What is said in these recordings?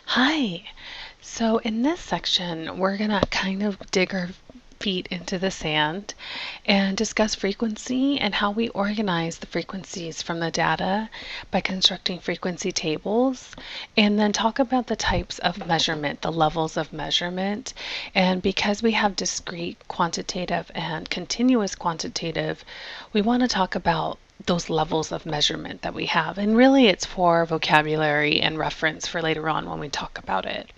Hi. So in this section, we're going to kind of dig our feet into the sand and discuss frequency and how we organize the frequencies from the data by constructing frequency tables, and then talk about the types of measurement, the levels of measurement. And because we have discrete quantitative and continuous quantitative, we want to talk about those levels of measurement that we have. And really, it's for vocabulary and reference for later on when we talk about it.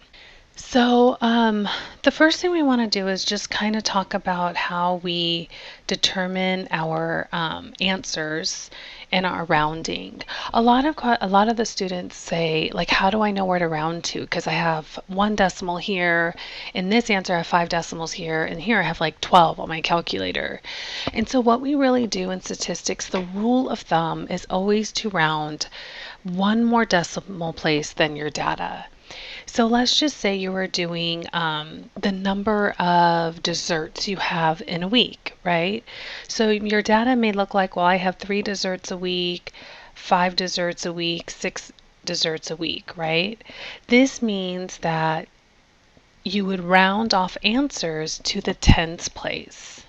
The first thing we want to do is just kind of talk about how we determine our answers and our rounding. A lot of the students say, like, how do I know where to round to? Because I have one decimal here, in this answer I have 5 decimals here, and here I have like 12 on my calculator. And so what we really do in statistics, the rule of thumb is always to round one more decimal place than your data. So let's just say you were doing the number of desserts you have in a week, right? So your data may look like, well, I have 3 desserts a week, 5 desserts a week, 6 desserts a week, right? This means that you would round off answers to the tens place.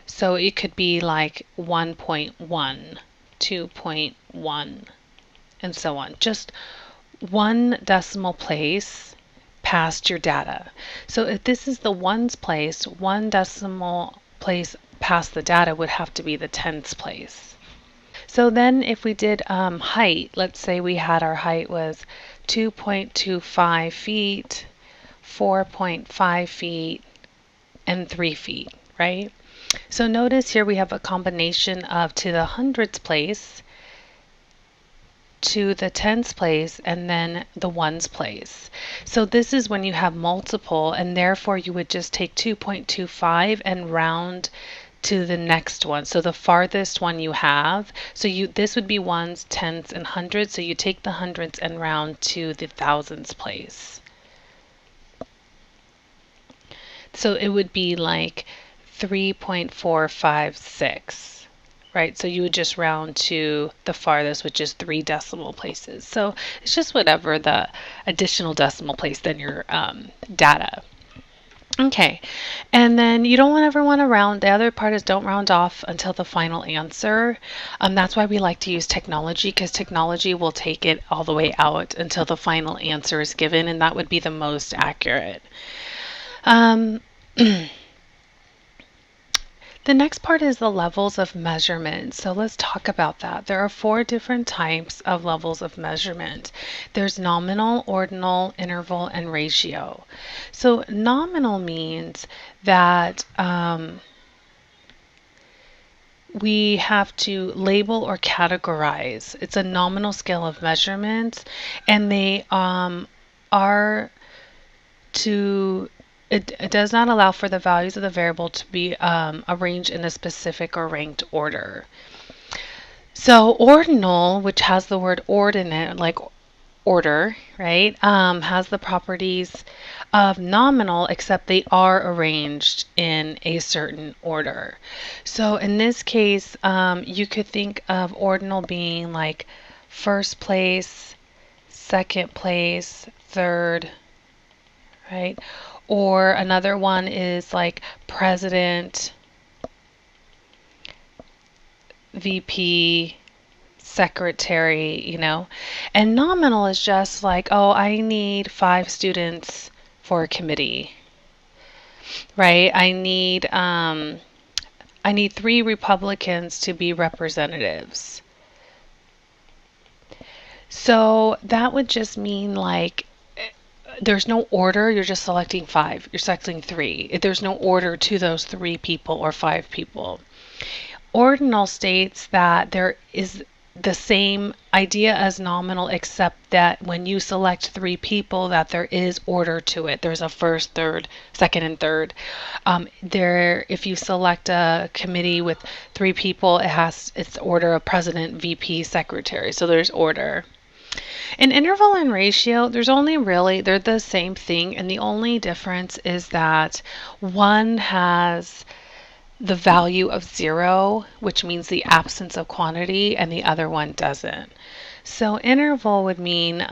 So it could be like 1.1, 2.1, and so on. Just one decimal place past your data. So if this is the ones place, one decimal place past the data would have to be the tens place. So then if we did height, let's say we had our height was 2.25 feet, 4.5 feet, and 3 feet, right? So notice here we have a combination of to the hundreds place, to the tens place, and then the ones place. So this is when you have multiple, and therefore you would just take 2.25 and round to the next one. So the farthest one you have. So this would be ones, tens, and hundreds. So you take the hundreds and round to the thousands place. So it would be like 3.456. Right, so you would just round to the farthest, which is 3 decimal places. So it's just whatever the additional decimal place than your data. Okay, and then you don't ever want to round. The other part is don't round off until the final answer. That's why we like to use technology, because technology will take it all the way out until the final answer is given, and that would be the most accurate. Um, The next part is the levels of measurement. So let's talk about that. There are 4 different types of levels of measurement. There's nominal, ordinal, interval, and ratio. So nominal means that we have to label or categorize. It's a nominal scale of measurements, and they are to it does not allow for the values of the variable to be arranged in a specific or ranked order. So ordinal, which has the word ordinate, like order, right, has the properties of nominal, except they are arranged in a certain order. So in this case, you could think of ordinal being like first place, second place, third, right? Or another one is like president, VP, secretary, And nominal is just like, oh, I need 5 students for a committee, right? I need 3 Republicans to be representatives. So that would just mean like there's no order. You're just selecting 5. You're selecting 3. There's no order to those 3 people or 5 people. Ordinal states that there is the same idea as nominal, except that when you select 3 people, that there is order to it. There's a first, third, second, and third. If you select a committee with 3 people, it's order of president, VP, secretary. So there's order. In interval and ratio, they're the same thing, and the only difference is that one has the value of 0, which means the absence of quantity, and the other one doesn't. So interval would mean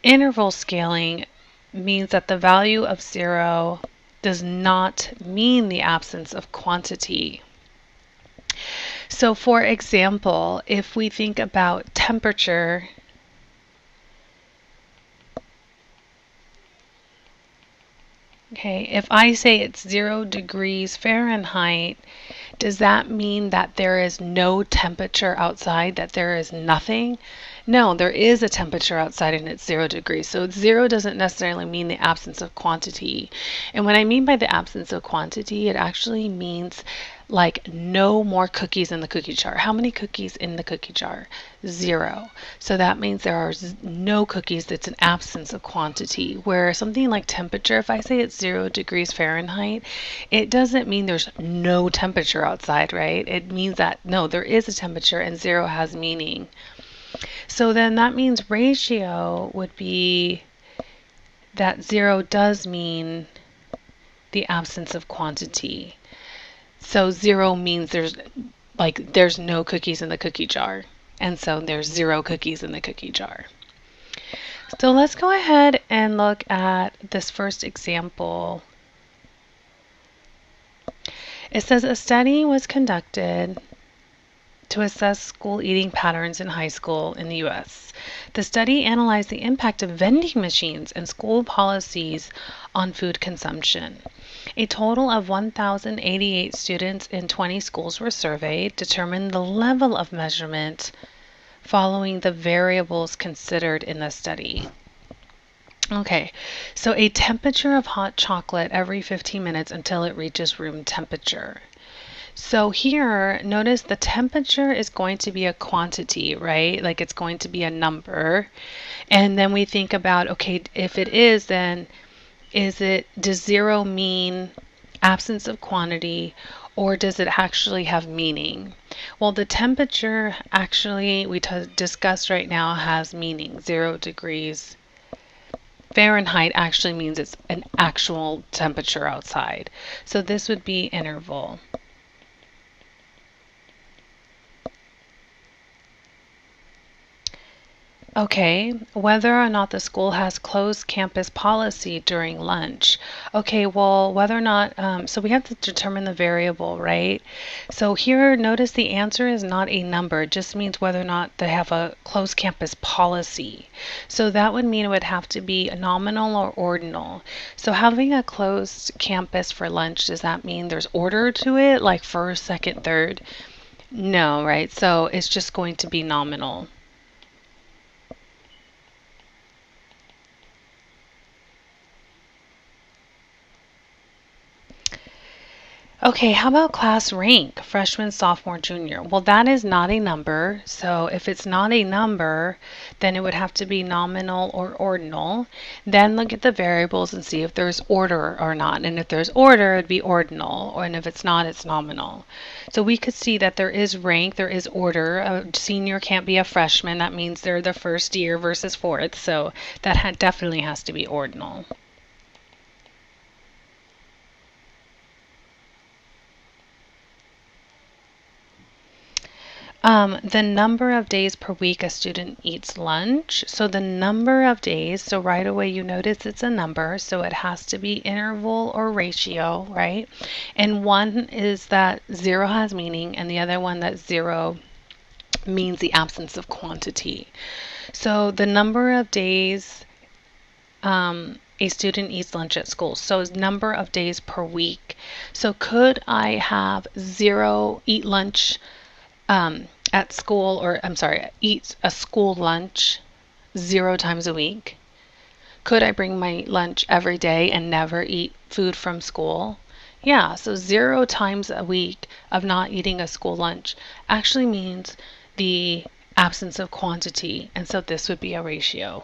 Interval scaling means that the value of 0 does not mean the absence of quantity. So for example, if we think about temperature, okay, if I say it's 0 degrees Fahrenheit, does that mean that there is no temperature outside, that there is nothing? No, there is a temperature outside and it's 0 degrees. So 0 doesn't necessarily mean the absence of quantity. And what I mean by the absence of quantity, it actually means like no more cookies in the cookie jar. How many cookies in the cookie jar? 0. So that means there are no cookies. It's an absence of quantity. Where something like temperature, if I say it's 0 degrees Fahrenheit, it doesn't mean there's no temperature outside, right? It means that no, there is a temperature and 0 has meaning. So then that means ratio would be that 0 does mean the absence of quantity. So 0 means there's no cookies in the cookie jar. And so there's 0 cookies in the cookie jar. So let's go ahead and look at this first example. It says a study was conducted to assess school eating patterns in high school in the U.S. The study analyzed the impact of vending machines and school policies on food consumption. A total of 1,088 students in 20 schools were surveyed, determined the level of measurement following the variables considered in the study. Okay, so a temperature of hot chocolate every 15 minutes until it reaches room temperature. So here, notice the temperature is going to be a quantity, right? Like it's going to be a number. And then we think about, okay, if it is, then does 0 mean absence of quantity, or does it actually have meaning? Well, the temperature actually, we discussed right now, has meaning. 0 degrees Fahrenheit actually means it's an actual temperature outside. So this would be interval. Okay, whether or not the school has closed campus policy during lunch. Okay, well, whether or not, so we have to determine the variable, right? So here, notice the answer is not a number. It just means whether or not they have a closed campus policy. So that would mean it would have to be a nominal or ordinal. So having a closed campus for lunch, does that mean there's order to it, like first, second, third? No, right? So it's just going to be nominal. Okay, how about class rank, freshman, sophomore, junior? Well, that is not a number. So if it's not a number, then it would have to be nominal or ordinal. Then look at the variables and see if there's order or not. And if there's order, it'd be ordinal. And if it's not, it's nominal. So we could see that there is rank, there is order. A senior can't be a freshman. That means they're the first year versus fourth. So that definitely has to be ordinal. The number of days per week a student eats lunch. So the number of days, so right away you notice it's a number, so it has to be interval or ratio, right? And one is that 0 has meaning, and the other one that 0 means the absence of quantity. So the number of days a student eats lunch at school. So number of days per week. So could I have 0 eat lunch at school, or I'm sorry, eat a school lunch 0 times a week? Could I bring my lunch every day and never eat food from school? Yeah, so 0 times a week of not eating a school lunch actually means the absence of quantity, and so this would be a ratio.